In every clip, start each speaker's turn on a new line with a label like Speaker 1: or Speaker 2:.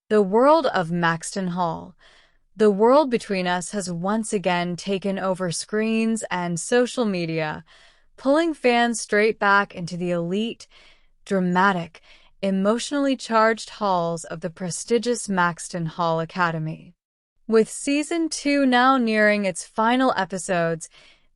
Speaker 1: The world of Maxton Hall. The world between us has once again taken over screens and social media, pulling fans straight back into the elite, dramatic, emotionally charged halls of the prestigious Maxton Hall Academy. With Season 2 now nearing its final episodes,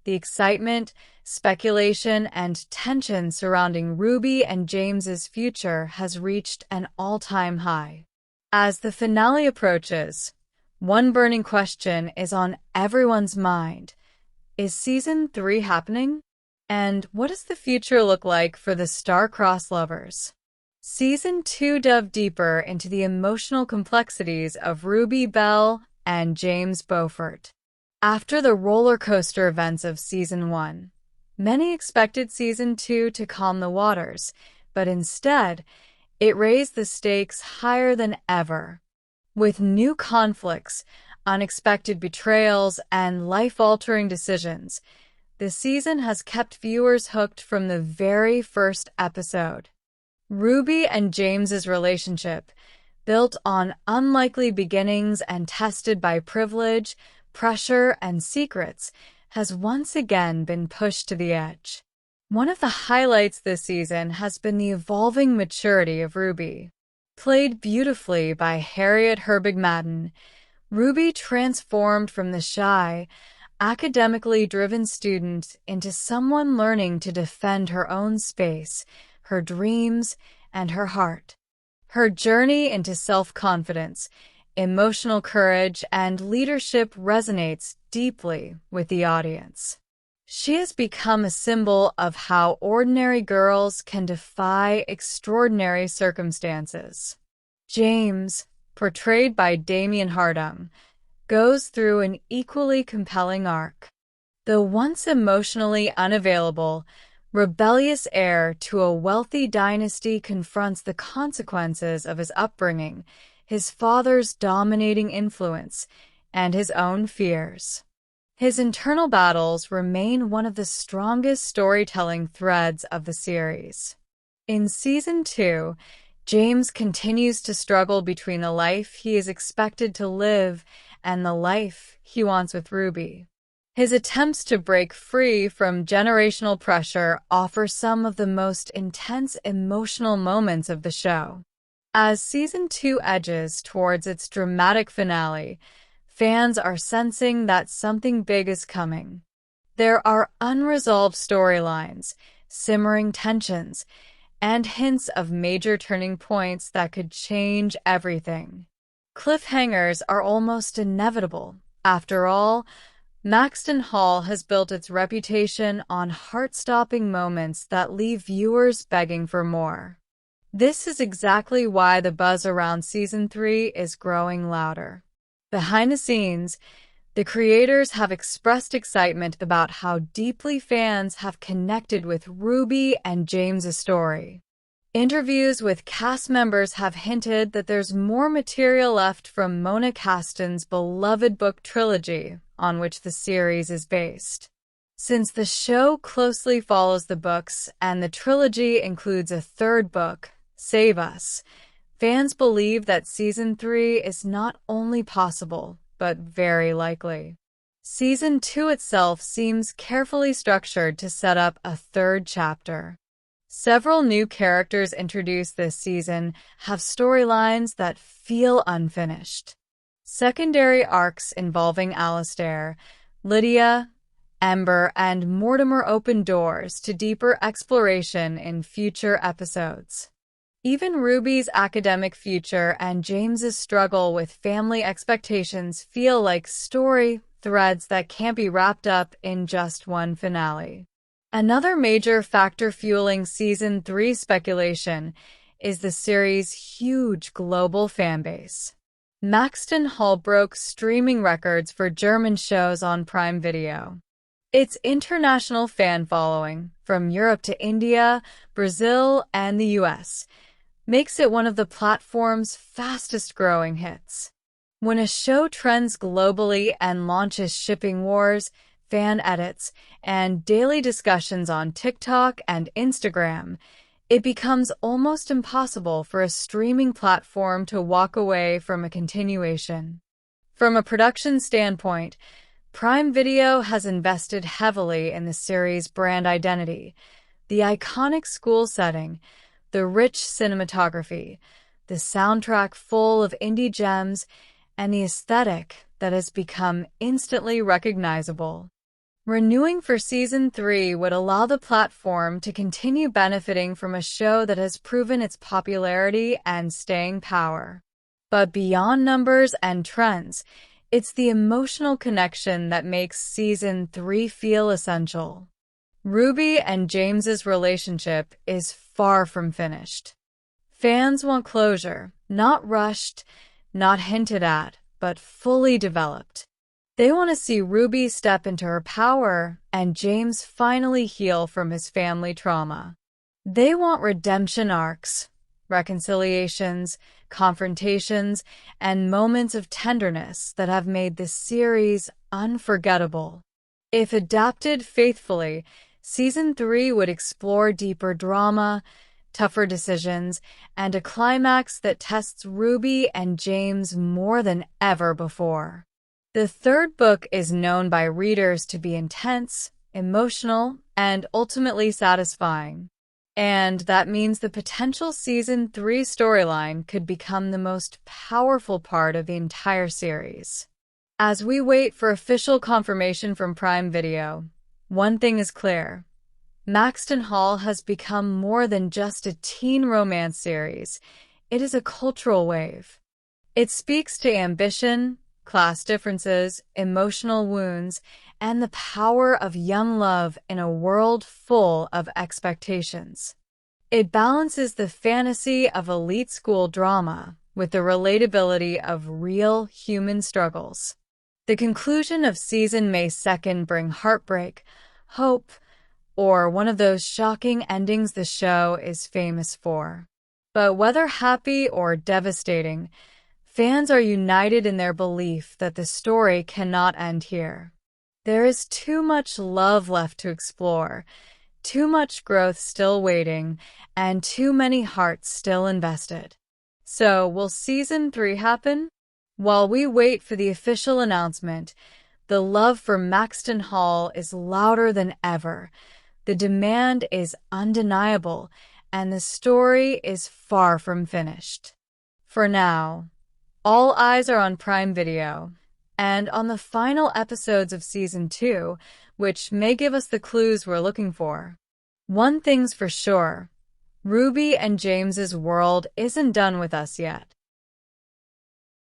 Speaker 1: the excitement, speculation, and tension surrounding Ruby and James's future has reached an all-time high. As the finale approaches, one burning question is on everyone's mind. Is Season 3 happening? And what does the future look like for the star-crossed lovers? Season 2 delved deeper into the emotional complexities of Ruby Bell and James Beaufort. After the roller coaster events of Season 1, many expected Season 2 to calm the waters, but instead, it raised the stakes higher than ever. With new conflicts, unexpected betrayals, and life-altering decisions, the season has kept viewers hooked from the very first episode. Ruby and James's relationship, built on unlikely beginnings and tested by privilege, pressure, and secrets, has once again been pushed to the edge. One of the highlights this season has been the evolving maturity of Ruby. Played beautifully by Herbig-Matten, Ruby transformed from the shy, academically driven student into someone learning to defend her own space, her dreams, and her heart. Her journey into self-confidence, emotional courage, and leadership resonates deeply with the audience. She has become a symbol of how ordinary girls can defy extraordinary circumstances. James, portrayed by Damian Hardung, goes through an equally compelling arc. The once emotionally unavailable, rebellious heir to a wealthy dynasty confronts the consequences of his upbringing, his father's dominating influence, and his own fears. His internal battles remain one of the strongest storytelling threads of the series. In Season 2, James continues to struggle between the life he is expected to live and the life he wants with Ruby. His attempts to break free from generational pressure offer some of the most intense emotional moments of the show. As Season 2 edges towards its dramatic finale, fans are sensing that something big is coming. There are unresolved storylines, simmering tensions, and hints of major turning points that could change everything. Cliffhangers are almost inevitable. After all, Maxton Hall has built its reputation on heart-stopping moments that leave viewers begging for more. This is exactly why the buzz around Season 3 is growing louder. Behind the scenes, the creators have expressed excitement about how deeply fans have connected with Ruby and James's story. Interviews with cast members have hinted that there's more material left from Mona Caston's beloved book trilogy, on which the series is based. Since the show closely follows the books and the trilogy includes a third book, Save Us, fans believe that Season 3 is not only possible, but very likely. Season 2 itself seems carefully structured to set up a third chapter. Several new characters introduced this season have storylines that feel unfinished. Secondary arcs involving Alistair, Lydia, Ember, and Mortimer open doors to deeper exploration in future episodes. Even Ruby's academic future and James's struggle with family expectations feel like story threads that can't be wrapped up in just one finale. Another major factor fueling Season 3 speculation is the series' huge global fanbase. Maxton Hall broke streaming records for German shows on Prime Video. Its international fan following, from Europe to India, Brazil, and the US, makes it one of the platform's fastest-growing hits. When a show trends globally and launches shipping wars, fan edits, and daily discussions on TikTok and Instagram, it becomes almost impossible for a streaming platform to walk away from a continuation. From a production standpoint, Prime Video has invested heavily in the series' brand identity, the iconic school setting, the rich cinematography, the soundtrack full of indie gems, and the aesthetic that has become instantly recognizable. Renewing for Season 3 would allow the platform to continue benefiting from a show that has proven its popularity and staying power. But beyond numbers and trends, it's the emotional connection that makes Season 3 feel essential. Ruby and James's relationship is far from finished. Fans want closure, not rushed, not hinted at, but fully developed. They want to see Ruby step into her power and James finally heal from his family trauma. They want redemption arcs, reconciliations, confrontations, and moments of tenderness that have made this series unforgettable. If adapted faithfully, Season 3 would explore deeper drama, tougher decisions, and a climax that tests Ruby and James more than ever before. The third book is known by readers to be intense, emotional, and ultimately satisfying. And that means the potential Season 3 storyline could become the most powerful part of the entire series. As we wait for official confirmation from Prime Video, one thing is clear. Maxton Hall has become more than just a teen romance series. It is a cultural wave. It speaks to ambition, class differences, emotional wounds, and the power of young love in a world full of expectations. It balances the fantasy of elite school drama with the relatability of real human struggles. The conclusion of season may second bring heartbreak, hope, or one of those shocking endings the show is famous for. But whether happy or devastating, fans are united in their belief that the story cannot end here. There is too much love left to explore, too much growth still waiting, and too many hearts still invested. So, will Season 3 happen? While we wait for the official announcement, the love for Maxton Hall is louder than ever. The demand is undeniable, and the story is far from finished. For now, all eyes are on Prime Video, and on the final episodes of Season 2, which may give us the clues we're looking for. One thing's for sure, Ruby and James's world isn't done with us yet.